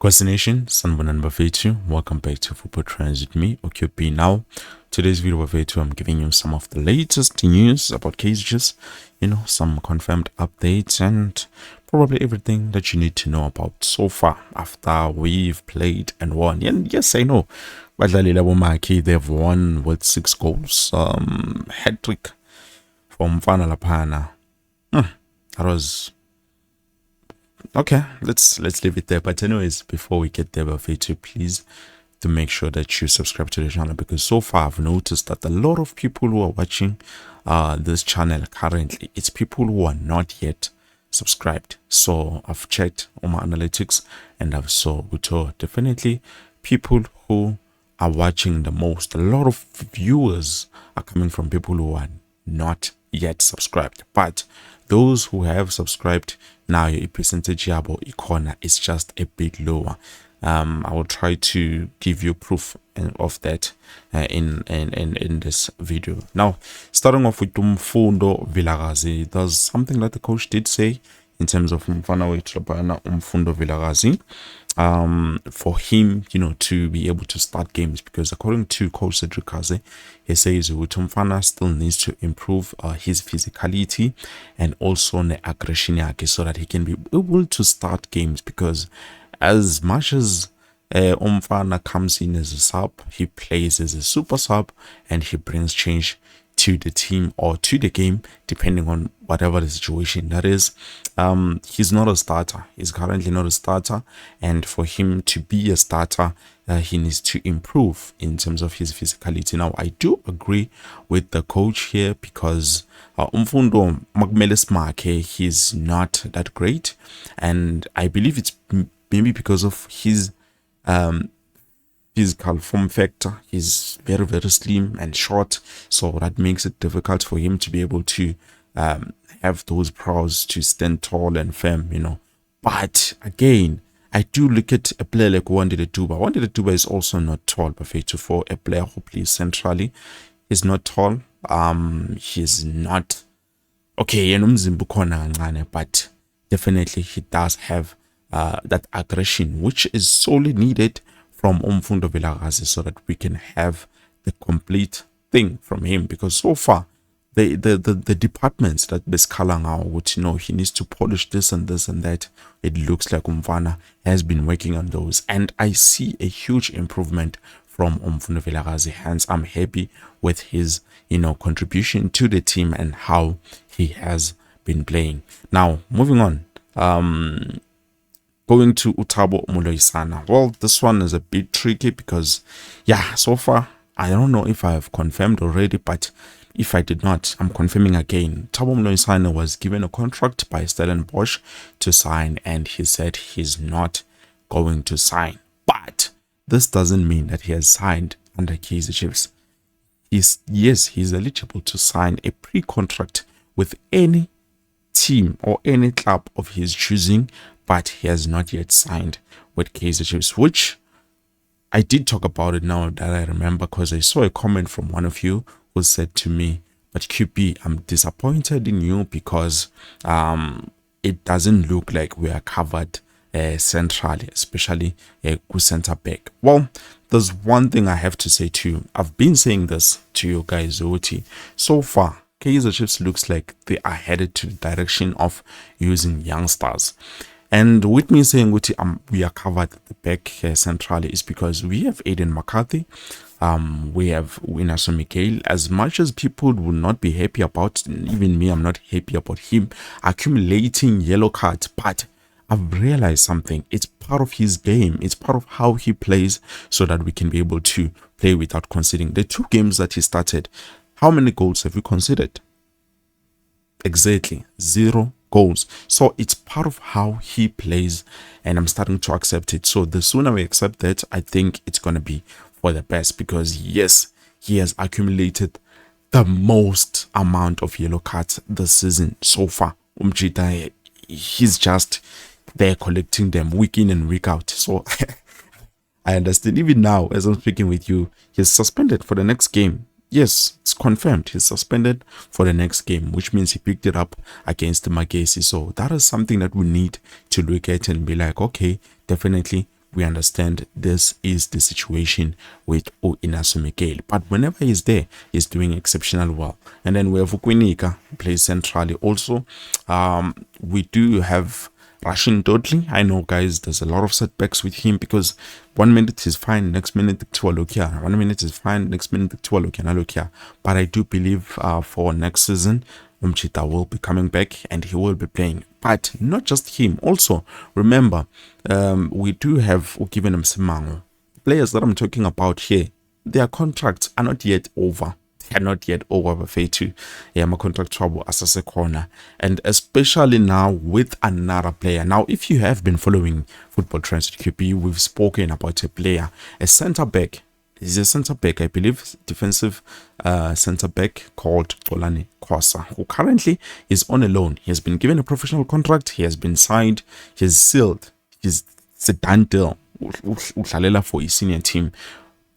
Nation, Sanbonan Bafetu, welcome back to Football Trends with me, OQP. Now, today's video Bafetu, I'm giving you some of the latest news about Kaizer, some confirmed updates and probably everything that you need to know about so far after we've played and won. And yes, I know, Badlali Labomaki, they've won with 6 goals, hat trick from Fana Lapana. That was okay. Let's leave it there. But anyways, before we get there, Bafetu, please to make sure that you subscribe to the channel, because so far I've noticed that a lot of people who are watching this channel currently, it's people who are not yet subscribed. So I've checked on my analytics and I've saw definitely people who are watching the most. A lot of viewers are coming from people who are not yet subscribed, but those who have subscribed now, your percentage yabo icona is just a bit lower. I will try to give you proof of that in this video. Now, starting off with Umfundo Vilakazi, there's something that the coach did say in terms of Umfundo Vilakazi. For him, to be able to start games, because according to Coach Cedric Kaze, he says Umfana still needs to improve his physicality and also the aggression so that he can be able to start games, because as much as Umfana comes in as a sub, he plays as a super sub and he brings change to the team or to the game, depending on whatever the situation that is. He's not a starter. He's currently not a starter, and for him to be a starter, he needs to improve in terms of his physicality. Now, I do agree with the coach here, because Umfundo Magmeles Make, he's not that great, and I believe it's maybe because of his physical form factor. He's very, very slim and short, so that makes it difficult for him to be able to have those prowess to stand tall and firm, But again, I do look at a player like Wandile Duba. Wandile Duba is also not tall, but for a player who plays centrally, he's not tall. He's not okay, but definitely he does have that aggression, which is solely needed from Umfundo Vilakazi, so that we can have the complete thing from him. Because so far, the departments that Beskalanga would he needs to polish this and this and that, it looks like Umfana has been working on those, and I see a huge improvement from Umfundo Vilakazi. Hence, I'm happy with his contribution to the team and how he has been playing. Now, moving on. Going to Utabo Muloisana. Well, this one is a bit tricky because, so far, I don't know if I have confirmed already, but if I did not, I'm confirming again. Utabo Muloisana was given a contract by Stellenbosch to sign, and he said he's not going to sign. But this doesn't mean that he has signed under Kaizer Chiefs. He's eligible to sign a pre-contract with any team or any club of his choosing, but he has not yet signed with Kaizer Chiefs, which I did talk about it now that I remember, because I saw a comment from one of you who said to me, but QP, I'm disappointed in you because it doesn't look like we are covered centrally, especially center back. Well, there's one thing I have to say to you. I've been saying this to you guys, Oti. So far, Kaizer Chiefs looks like they are headed to the direction of using youngsters. And with me saying we are covered at the back centrally is because we have Aiden McCarthy, we have Winaso Mikael. As much as people will not be happy about, even me, I'm not happy about him accumulating yellow cards, but I've realized something. It's part of his game. It's part of how he plays, so that we can be able to play without conceding. The 2 games that he started, how many goals have we conceded? Exactly 0 goals. So it's part of how he plays, and I'm starting to accept it. So the sooner we accept that, I think it's going to be for the best, because yes, he has accumulated the most amount of yellow cards this season so far. Umjita, he's just there collecting them week in and week out. So I understand. Even now, as I'm speaking with you, he's suspended for the next game. Yes, it's confirmed. He's suspended for the next game, which means he picked it up against Magesi. So that is something that we need to look at and be like, okay, definitely we understand this is the situation with Inacio Miguel. But whenever he's there, he's doing exceptional well. And then we have Ukwinika, plays centrally also. We do have Rashin Dudley. I know, guys, there's a lot of setbacks with him because 1 minute is fine, next minute to look here. 1 minute is fine, next minute to look here. But I do believe for next season, Umchita will be coming back and he will be playing. But not just him. Also, remember, we do have Ukiven Msimango. Players that I'm talking about here, their contracts are not yet over. They are not yet over, Bafetu. My contract trouble as a corner. And especially now with another player. Now, if you have been following Football Trends at QP, we've spoken about a player, a centre back. He's a centre back, I believe, defensive centre back called Olani Kwasa, who currently is on a loan. He has been given a professional contract. He has been signed. He's sealed. He's a done deal for his senior team.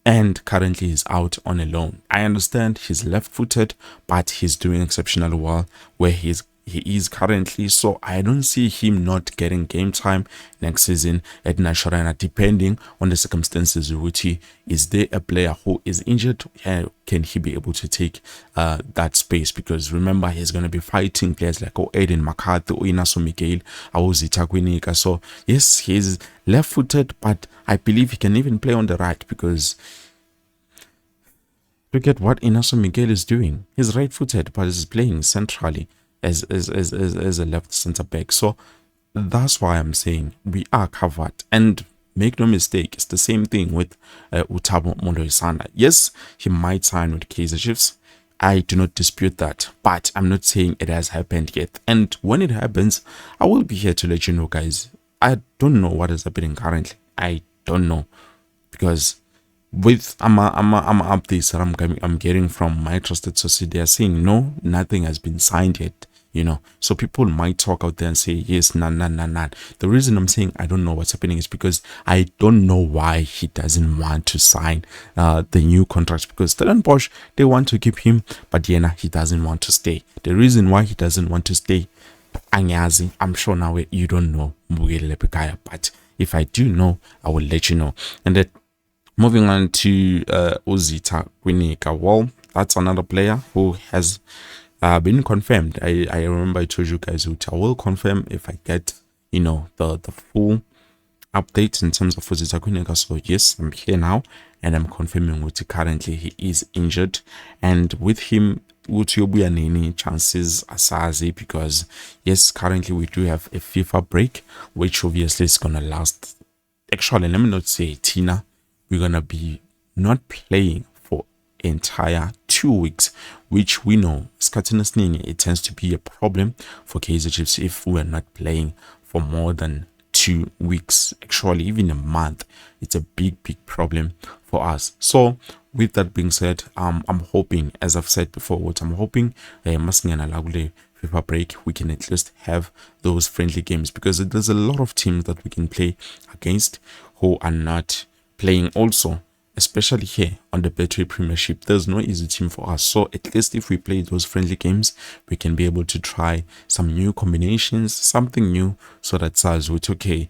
And currently he's out on a loan. I understand he's left-footed, but he's doing exceptionally well where he is currently. So I don't see him not getting game time next season at Nasharana, depending on the circumstances. Ruti, is there a player who is injured? Can he be able to take that space? Because remember, he's going to be fighting players like Aiden McCarthy, Inacio Miguel, Awuzita Kwinika. So yes, he's left-footed, but I believe he can even play on the right because look at what Inacio Miguel is doing. He's right-footed, but he's playing centrally as a left centre back. So that's why I'm saying we are covered. And make no mistake, it's the same thing with Utabo Mondoisana. Yes, he might sign with Kaizer Chiefs. I do not dispute that, but I'm not saying it has happened yet. And when it happens, I will be here to let you know, guys. I don't know what is happening currently. I don't know, because with updates that I'm getting from my trusted sources, they are saying no, nothing has been signed yet. So people might talk out there and say yes, none. The reason I'm saying I don't know what's happening is because I don't know why he doesn't want to sign the new contract, because Stellenbosch, they want to keep him, but Yena, he doesn't want to stay. The reason why he doesn't want to stay, Anyazi, I'm sure now you don't know, but if I do know, I will let you know. And that, moving on to Uzita Kwinika. Well, that's another player who has been confirmed. I remember I told you guys I will confirm if I get the full updates in terms of Uzita Kwinika. So yes, I'm here now and I'm confirming with currently he is injured, and with him any chances asazi, because yes, currently we do have a FIFA break, which obviously is gonna last. Actually, let me not say Tina. We're gonna be not playing for entire 2 weeks, which we know it tends to be a problem for Kaizer Chiefs if we're not playing for more than 2 weeks. Actually, even a month, it's a big problem for us. So with that being said, I'm hoping, as I've said before, I'm hoping FIFA break, we can at least have those friendly games, because there's a lot of teams that we can play against who are not playing also, especially here on the Betway Premiership. There's no easy team for us. So at least if we play those friendly games, we can be able to try some new combinations, something new, so that says okay,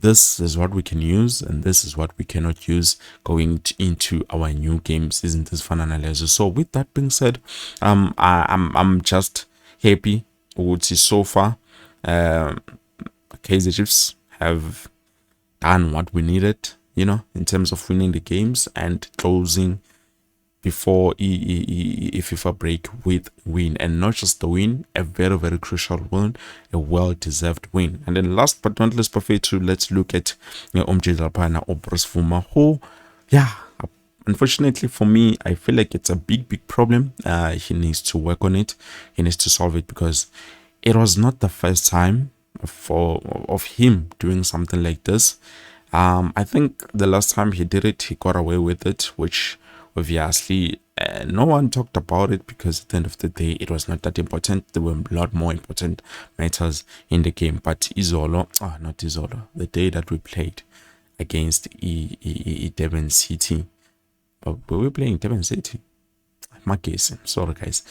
this is what we can use and this is what we cannot use going into our new games. Isn't this fun analysis? So with that being said, I'm just happy with so far. Kaizer Chiefs have done what we needed, in terms of winning the games and closing before a FIFA break with win, and not just the win, a very crucial win, a well-deserved win. And then last but not least, let's look at Umjidalpana or Bruce Fuma, who, unfortunately for me, I feel like it's a big problem. He needs to work on it. He needs to solve it, because it was not the first time of him doing something like this. I think the last time he did it, he got away with it, which obviously no one talked about it, because at the end of the day, it was not that important. There were a lot more important matters in the game. But the day that we played against Devon City, but we were playing Devon City. Magesi, sorry guys.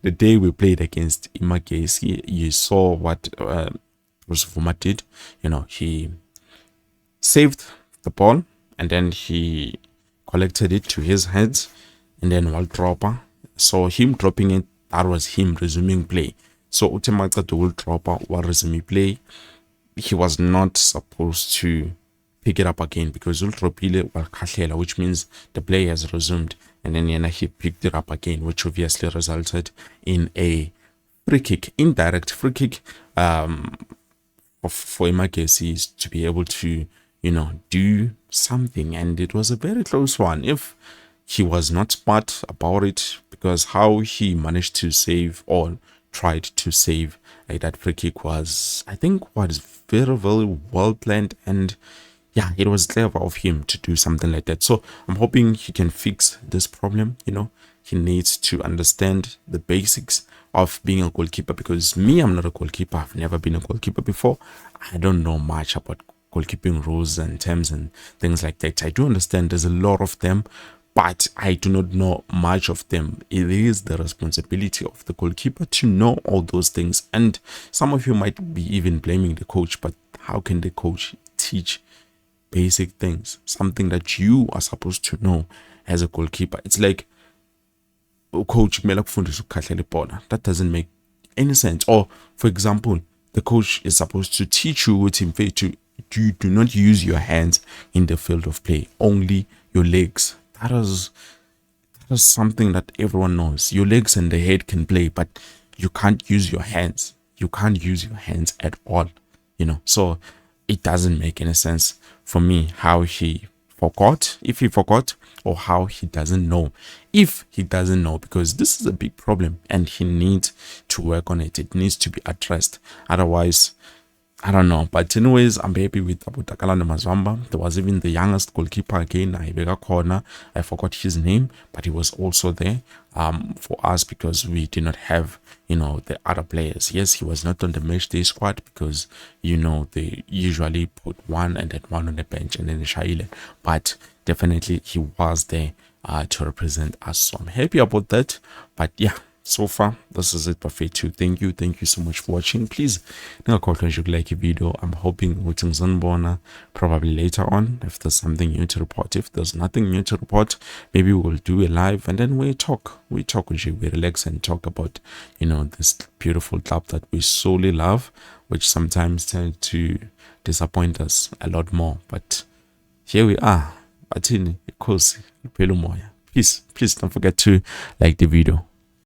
The day we played against Magesi, you saw what Rosvuma did. He saved the ball, and then he collected it to his hands, and then while dropper, so him dropping it, that was him resuming play. So Utemaca will dropper while resuming play, he was not supposed to pick it up again because ultropile wal khahlela, which means the play has resumed, and then he picked it up again, which obviously resulted in a free kick, indirect free kick, for Emergencies to be able to, do something. And it was a very close one. If he was not smart about it, because how he managed to save or tried to save that free kick was, I think, was very, very well planned. And yeah, it was clever of him to do something like that. So I'm hoping he can fix this problem. He needs to understand the basics of being a goalkeeper, because me, I'm not a goalkeeper. I've never been a goalkeeper before. I don't know much about goalkeeping rules and terms and things like that. I do understand there's a lot of them, but I do not know much of them. It is the responsibility of the goalkeeper to know all those things. And some of you might be even blaming the coach, but how can the coach teach basic things, something that you are supposed to know as a goalkeeper? It's like, coach, that doesn't make any sense. Or for example, the coach is supposed to teach you to do not use your hands in the field of play, only your legs. That is something that everyone knows. Your legs and the head can play, but you can't use your hands. You can't use your hands at all. So it doesn't make any sense for me how he forgot, if he forgot, or how he doesn't know, if he doesn't know, because this is a big problem and he needs to work on it. It needs to be addressed. Otherwise, I don't know. But anyways, I'm happy with Abutakala Mazwamba. There was even the youngest goalkeeper again, Ibega Corner. I forgot his name, but he was also there for us because we did not have, the other players. Yes, he was not on the match day squad because, they usually put one and then one on the bench and then the Shaile. But definitely he was there to represent us. So I'm happy about that. But yeah, so far this is it. Perfect too. Thank you so much for watching. Please like a video. I'm hoping probably later on, if there's something new to report. If there's nothing new to report, maybe we'll do a live and then we talk with you, we relax and talk about this beautiful club that we solely love, which sometimes tend to disappoint us a lot more. But here we are. Peace. Please don't forget to like the video.